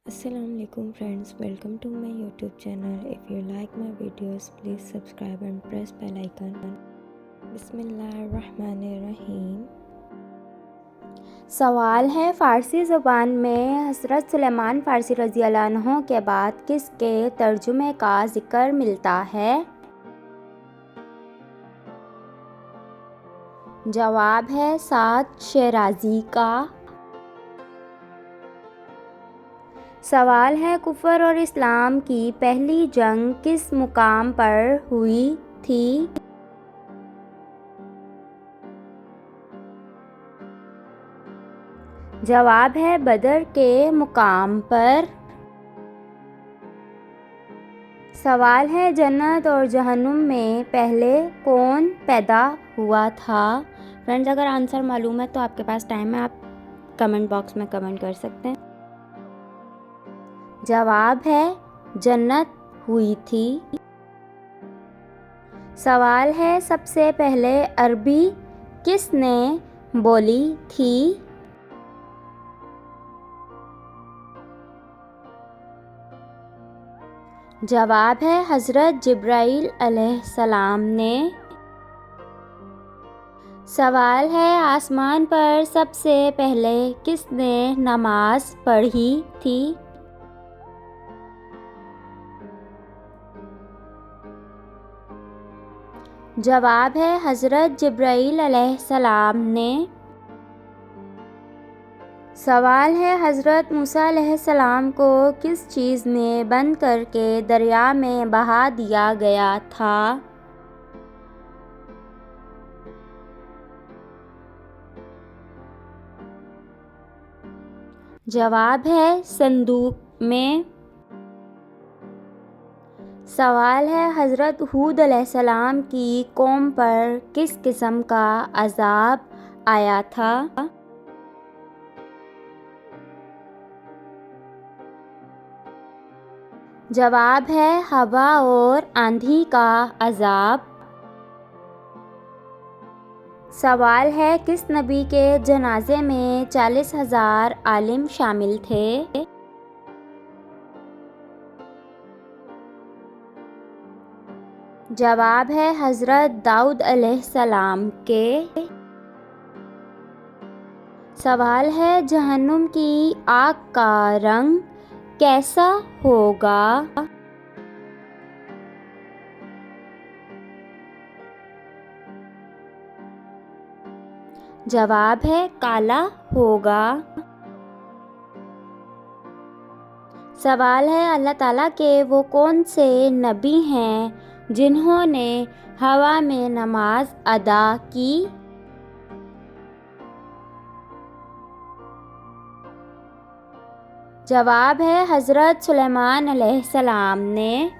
Assalamu alaikum friends, welcome to my YouTube channel. If you like my videos, please subscribe and press bell icon. बिस्मिल्लाहिर्रहमानिर्रहीम। सवाल है, फ़ारसी ज़ुबान में हज़रत सुलेमान फ़ारसी रज़ी अल्लाह अन्हु के बाद किसके तर्जुमे का ज़िक्र मिलता है? जवाब है साद शिराज़ी का। सवाल है, कुफ़र और इस्लाम की पहली जंग किस मुकाम पर हुई थी? जवाब है बदर के मुकाम पर। सवाल है, जन्नत और जहन्नुम में पहले कौन पैदा हुआ था? फ्रेंड्स, अगर आंसर मालूम है तो आपके पास टाइम है, आप कमेंट बॉक्स में कमेंट कर सकते हैं। जवाब है जन्नत हुई थी। सवाल है, सबसे पहले अरबी किसने बोली थी? जवाब है हज़रत जिब्राईल अलैहिस्सलाम ने। सवाल है, आसमान पर सबसे पहले किसने नमाज पढ़ी थी? जवाब है हज़रत जिब्राईल अलैहिस्सलाम ने। सवाल है, हज़रत मूसा अलैहिस्सलाम को किस चीज़ में बंद करके दरिया में बहा दिया गया था? जवाब है संदूक में। सवाल है, हज़रत हूद अलैहिस्सलाम की कौम पर किस किस्म का अज़ाब आया था? जवाब है हवा और आंधी का अज़ाब। सवाल है, किस नबी के जनाजे में 40,000 आलिम शामिल थे? जवाब है हज़रत दाऊद अलैहिस्सलाम के। सवाल है, जहन्नुम की आग का रंग कैसा होगा? जवाब है काला होगा। सवाल है, अल्लाह ताला के वो कौन से नबी हैं जिन्होंने हवा में नमाज अदा की? जवाब है हज़रत सुलेमान अलैहिस्सलाम ने।